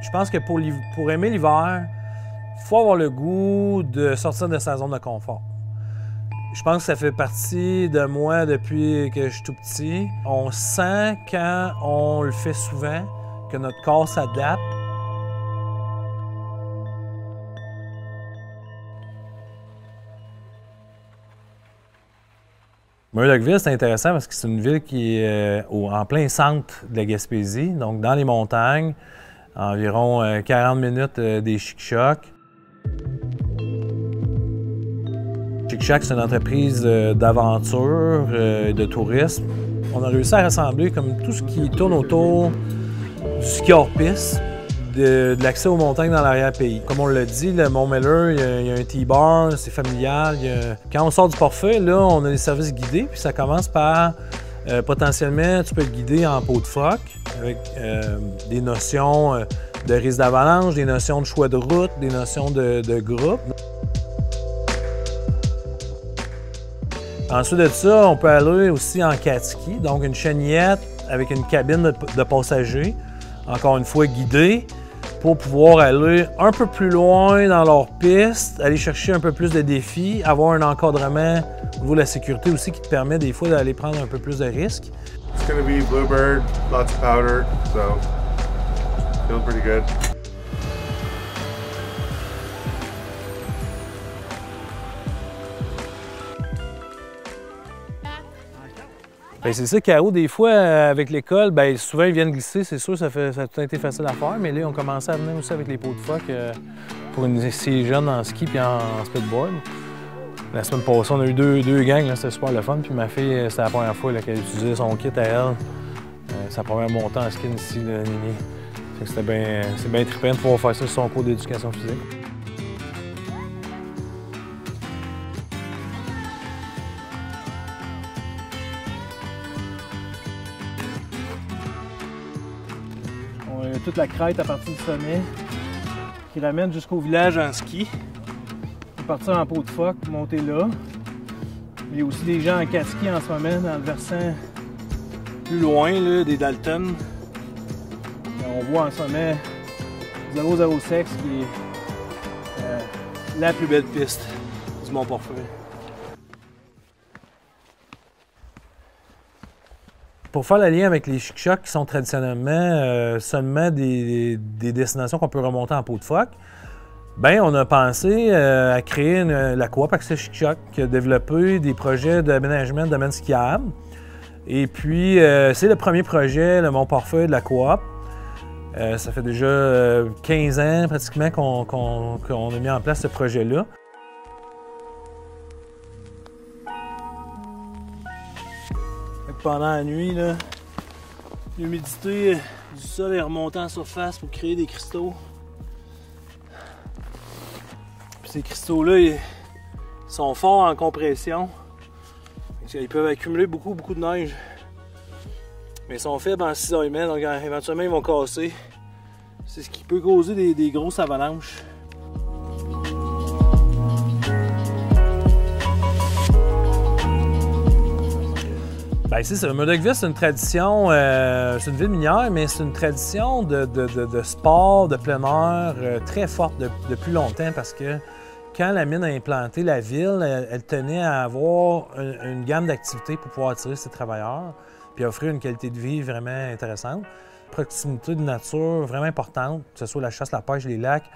Je pense que pour aimer l'hiver, il faut avoir le goût de sortir de sa zone de confort. Je pense que ça fait partie de moi depuis que je suis tout petit. On sent quand on le fait souvent que notre corps s'adapte. Murdochville, c'est intéressant parce que c'est une ville qui est en plein centre de la Gaspésie, donc dans les montagnes, environ 40 minutes des Chic-Chocs. Chic-Choc, c'est une entreprise d'aventure et de tourisme. On a réussi à rassembler comme tout ce qui tourne autour du ski hors-piste, de l'accès aux montagnes dans l'arrière-pays. Comme on l'a dit, le Mont-Miller, il y a un T-bar, c'est familial. Quand on sort du Port-Feuille, là, on a des services guidés, puis ça commence par, potentiellement, tu peux être guidé en peau de phoque, avec des notions de risque d'avalanche, des notions de choix de route, des notions de groupe. Ensuite de ça, on peut aller aussi en cat-ski, donc une chenillette avec une cabine de passagers, encore une fois guidée, pour pouvoir aller un peu plus loin dans leur piste, aller chercher un peu plus de défis, avoir un encadrement au niveau de la sécurité aussi qui te permet des fois d'aller prendre un peu plus de risques. It's going to be Bluebird, lots of powder, so feeling pretty good. C'est ça, K.O., des fois, avec l'école, souvent ils viennent glisser, c'est sûr, ça a tout été facile à faire, mais là, on commençait à venir aussi avec les pots de phoque pour initier les jeunes en ski puis en speedboard. La semaine passée, on a eu deux gangs, c'était super le fun, puis ma fille, c'était la première fois qu'elle utilisait son kit à elle. Sa première montée en ski ici, là, Nini. C'est bien trippant de pouvoir faire ça sur son cours d'éducation physique. On a toute la crête à partir du sommet qui ramène jusqu'au village en ski. On peut partir en peau de phoque, monter là. Il y a aussi des gens en cat-ski en ce moment dans le versant plus loin, là, des Dalton. On voit en sommet 006 qui est la plus belle piste du Mont-Port-Feuille. Pour faire le lien avec les Chic-Chocs qui sont traditionnellement seulement des destinations qu'on peut remonter en peau de phoque, on a pensé à créer la coop Accès Chic-Choc qui a développé des projets d'aménagement de domaines skiables. Et puis, c'est le premier projet, le Mont-Port-Feuille de la coop. Ça fait déjà 15 ans pratiquement qu'on a mis en place ce projet-là. Pendant la nuit, l'humidité du sol est remontée en surface pour créer des cristaux. Puis ces cristaux-là, ils sont forts en compression. Ils peuvent accumuler beaucoup de neige. Mais ils sont faibles en cisaillement, donc éventuellement ils vont casser. C'est ce qui peut causer des grosses avalanches. C'est ça. Murdochville, c'est une tradition, c'est une ville minière, mais c'est une tradition de sport, de plein air très forte depuis longtemps parce que quand la mine a implanté la ville, elle tenait à avoir une gamme d'activités pour pouvoir attirer ses travailleurs puis offrir une qualité de vie vraiment intéressante. Proximité de nature vraiment importante, que ce soit la chasse, la pêche, les lacs,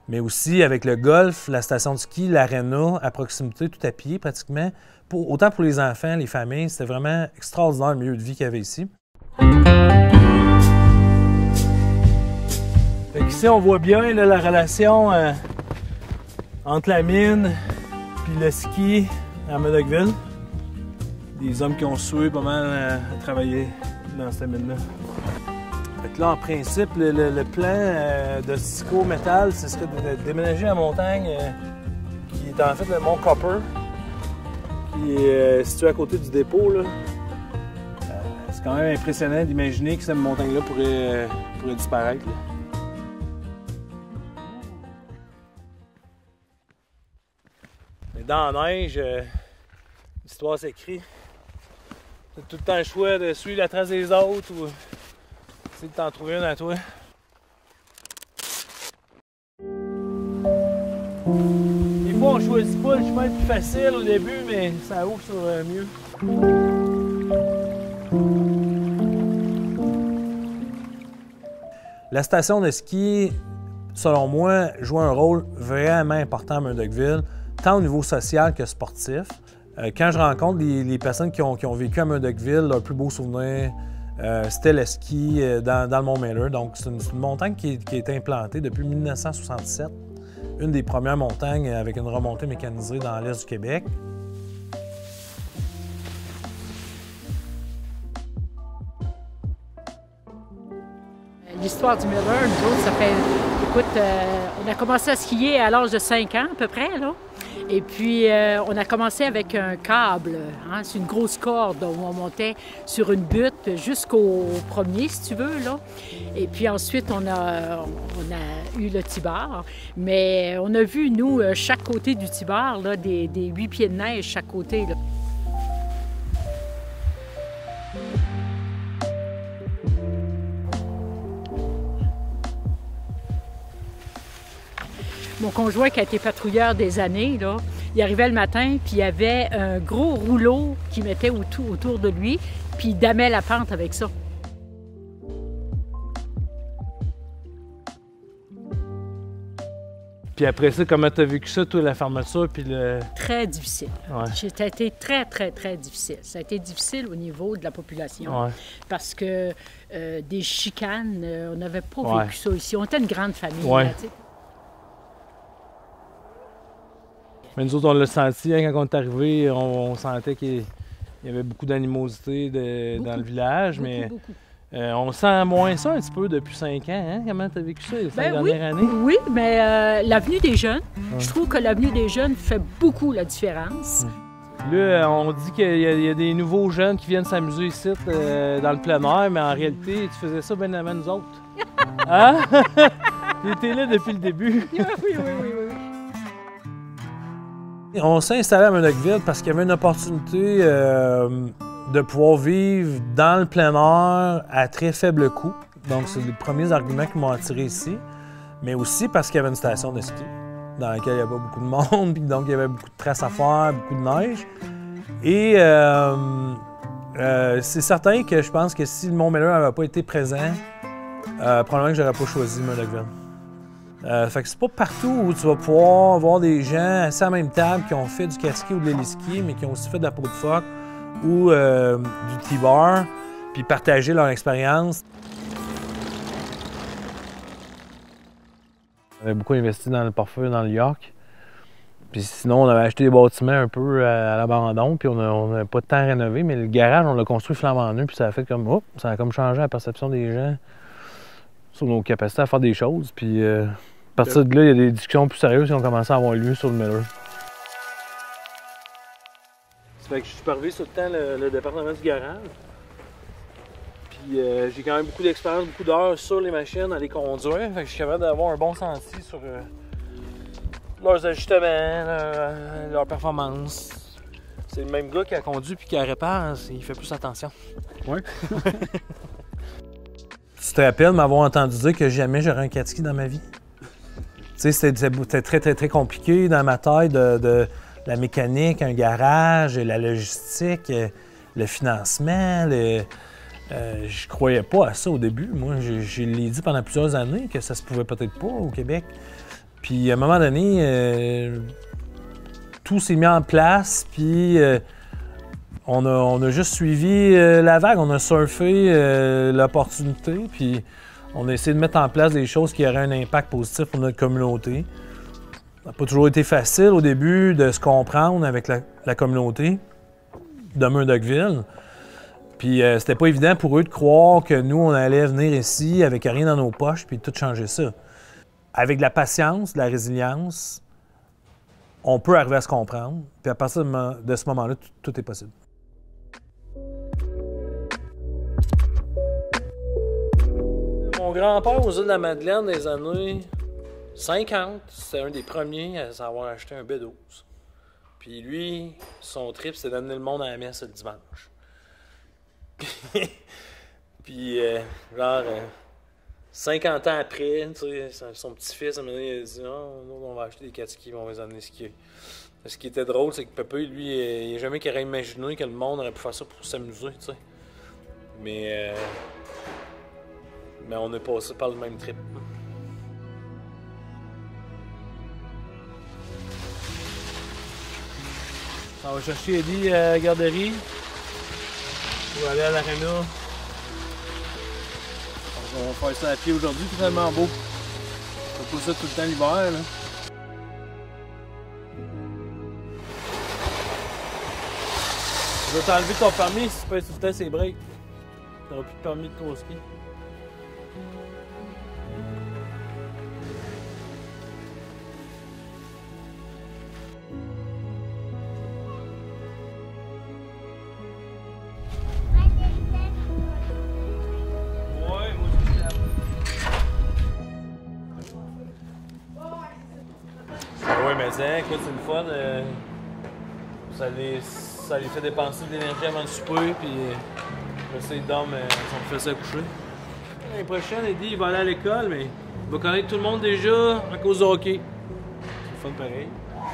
mais aussi avec le golf, la station de ski, l'aréna, à proximité, tout à pied pratiquement. Autant pour les enfants, les familles, c'était vraiment extraordinaire le milieu de vie qu'il y avait ici. Ici, on voit bien là, la relation entre la mine et le ski à Murdochville. Des hommes qui ont sué pas mal à travailler dans cette mine-là. Là, en principe, le plan de Stico Metal, ce serait de déménager la montagne qui est en fait le mont Copper, qui est situé à côté du dépôt. C'est quand même impressionnant d'imaginer que cette montagne-là pourrait disparaître. Là. Mais dans la neige, l'histoire s'écrit. Tu as tout le temps le choix de suivre la trace des autres ou essayer de t'en trouver une à toi. Des fois, on choisit pas le chemin le plus facile au début, mais ça ouvre sur mieux. La station de ski, selon moi, joue un rôle vraiment important à Murdochville, tant au niveau social que sportif. Quand je rencontre les personnes qui ont vécu à Murdochville, leur plus beau souvenir, c'était le ski dans le Mont Miller. Donc, c'est une montagne qui a été implantée depuis 1967. Une des premières montagnes avec une remontée mécanisée dans l'est du Québec. L'histoire du Miller, nous autres, ça fait... Écoute, on a commencé à skier à l'âge de 5 ans, à peu près, là. Et puis, on a commencé avec un câble, hein, c'est une grosse corde où on montait sur une butte jusqu'au premier, si tu veux, là. Et puis ensuite, on a eu le Tibar. Mais on a vu, nous, chaque côté du Tibar, là, des 8 pieds de neige chaque côté, là. Mon conjoint, qui a été patrouilleur des années, là, il arrivait le matin, puis il y avait un gros rouleau qu'il mettait autour de lui, puis il damait la pente avec ça. Puis après ça, comment tu as vécu ça, toi, la fermeture, puis le... Très difficile. Ouais. Ça a été très, très, très difficile. Ça a été difficile au niveau de la population, Ouais. parce que des chicanes, on n'avait pas Ouais. vécu ça ici. On était une grande famille, Ouais. là, tu sais. Mais nous autres, on l'a senti, hein, quand on est arrivé, on sentait qu'il y avait beaucoup d'animosité dans le village, mais Beaucoup. on sent moins ça un petit peu depuis 5 ans. Hein? Comment tu as vécu ça les 5 Ben oui, dernières années? oui, mais l'avenue des jeunes, je trouve que l'avenue des jeunes fait beaucoup la différence. Là, on dit qu'il y a des nouveaux jeunes qui viennent s'amuser ici dans le plein air, mais en réalité, tu faisais ça bien avant nous autres. Hein? Tu étais là depuis le début. Oui. On s'est installé à Murdochville parce qu'il y avait une opportunité de pouvoir vivre dans le plein air à très faible coût. Donc, c'est les premiers arguments qui m'ont attiré ici. Mais aussi parce qu'il y avait une station de ski dans laquelle il n'y avait pas beaucoup de monde, puis donc il y avait beaucoup de traces à faire, beaucoup de neige. Et c'est certain que je pense que si le Mont Miller n'avait pas été présent, probablement que j'aurais pas choisi Murdochville. Fait que c'est pas partout où tu vas pouvoir voir des gens assis à la même table qui ont fait du ski ou de l'héliski, mais qui ont aussi fait de la peau de phoque ou du T-bar, puis partager leur expérience. On avait beaucoup investi dans le pare-feu dans le York. Puis sinon, on avait acheté des bâtiments un peu à l'abandon, puis on n'avait pas de temps à rénover, mais le garage, on l'a construit flambant neuf, puis ça a fait comme, oh, ça a comme changé la perception des gens sur nos capacités à faire des choses. Puis à partir de là, il y a des discussions plus sérieuses qui ont commencé à avoir lieu sur le Miller. Ça fait que je supervise tout le temps le département du garage. Puis j'ai quand même beaucoup d'expérience, beaucoup d'heures sur les machines, à les conduire. Fait que je suis capable d'avoir un bon senti sur leurs ajustements, leur performance. C'est le même gars qui a conduit puis qui a réparé, il fait plus attention. Ouais. Tu te rappelles m'avoir entendu dire que jamais j'aurais un 4 ski dans ma vie? Tu sais, c'était très, très, très compliqué dans ma tête de la mécanique, un garage, la logistique, le financement. Je croyais pas à ça au début. Moi, je l'ai dit pendant plusieurs années que ça se pouvait peut-être pas au Québec. Puis à un moment donné, tout s'est mis en place, puis on a juste suivi la vague, on a surfé l'opportunité, puis on a essayé de mettre en place des choses qui auraient un impact positif pour notre communauté. Ça n'a pas toujours été facile au début de se comprendre avec la communauté de Murdochville. Puis c'était pas évident pour eux de croire que nous, on allait venir ici avec rien dans nos poches puis tout changer ça. Avec de la patience, de la résilience, on peut arriver à se comprendre. Puis à partir de ce moment-là, tout est possible. Mon grand-père aux îles de la Madeleine des années 50, c'était un des premiers à avoir acheté un B12. Puis lui, son trip, c'est d'amener le monde à la messe le dimanche. Puis, 50 ans après, son petit-fils, il a dit « Oh, on va acheter des 4 skis, on va les emmener skier. » Ce qui était drôle, c'est que Papa, lui, il n'a jamais qu'il aurait imaginé que le monde aurait pu faire ça pour s'amuser, tu sais. Mais on est passé par le même trip. On va chercher Eddie à la garderie. On va aller à l'aréna. On va faire ça à pied aujourd'hui, c'est tellement beau. On fait pas ça tout le temps l'hiver, là. Je vais t'enlever ton permis si tu pèses tout le temps ses breaks. T'auras plus de permis de course ski. Oui, mais écoute, c'est le fun. Ça les fait dépenser de l'énergie avant le souper, puis après ça, ils dorment, ils sont fait à coucher. L'année prochaine, Eddie, il va aller à l'école, mais il va connaître tout le monde déjà à cause du hockey. C'est le fun pareil.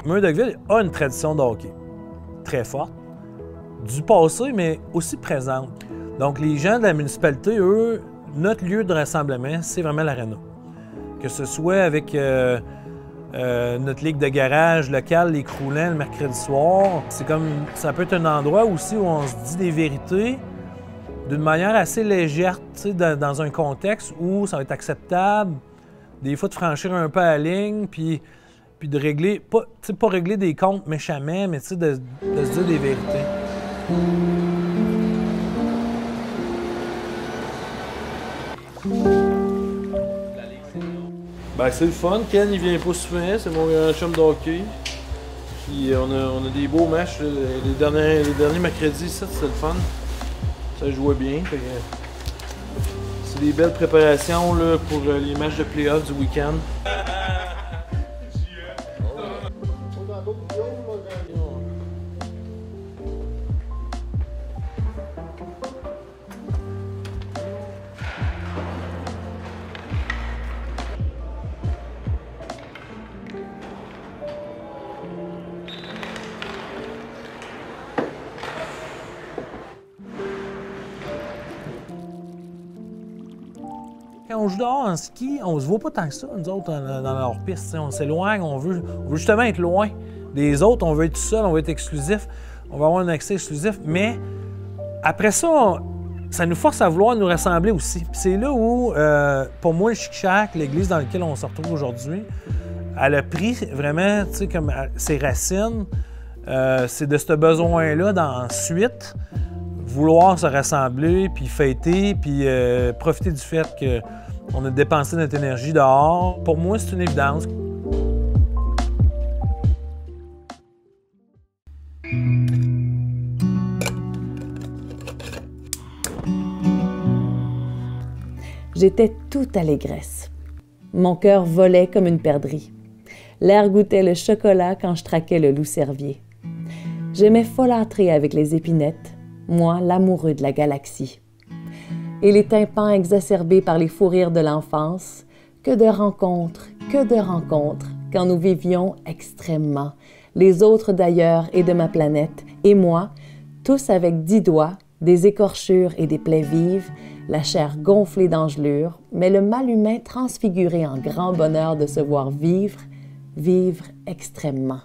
Murdochville a une tradition de hockey très forte, du passé, mais aussi présente. Donc, les gens de la municipalité, eux, notre lieu de rassemblement, c'est vraiment l'aréna. Que ce soit avec notre ligue de garage locale, les croulants, le mercredi soir. C'est comme, ça peut être un endroit aussi où on se dit des vérités d'une manière assez légère, dans un contexte où ça va être acceptable, des fois de franchir un peu la ligne, puis de régler, pas régler des comptes méchamment, mais de se dire des vérités. Ben, c'est le fun. Ken, il vient pas souvent, c'est mon grand chum de hockey. Puis on a des beaux matchs. Les derniers mercredis, ça, c'est le fun. Ça jouait bien. C'est des belles préparations là, pour les matchs de play-off du week-end. Quand on joue dehors en ski, on se voit pas tant que ça, nous autres, dans leur piste. On s'éloigne, on veut justement être loin des autres, on veut être tout seul, on veut être exclusif, on va avoir un accès exclusif, mais après ça, ça nous force à vouloir nous rassembler aussi. Puis c'est là où, pour moi, le Chic Shack, l'église dans laquelle on se retrouve aujourd'hui, elle a pris vraiment, tu sais, comme ses racines, c'est de ce besoin-là d'ensuite vouloir se rassembler, puis fêter, puis profiter du fait qu'on a dépensé notre énergie dehors. Pour moi, c'est une évidence. J'étais toute allégresse. Mon cœur volait comme une perdrix. L'air goûtait le chocolat quand je traquais le loup-cervier. J'aimais folâtrer avec les épinettes, moi, l'amoureux de la galaxie. Et les tympans exacerbés par les fous rires de l'enfance, que de rencontres, quand nous vivions extrêmement, les autres d'ailleurs et de ma planète, et moi, tous avec 10 doigts, des écorchures et des plaies vives, la chair gonflée d'engelures, mais le mal humain transfiguré en grand bonheur de se voir vivre extrêmement.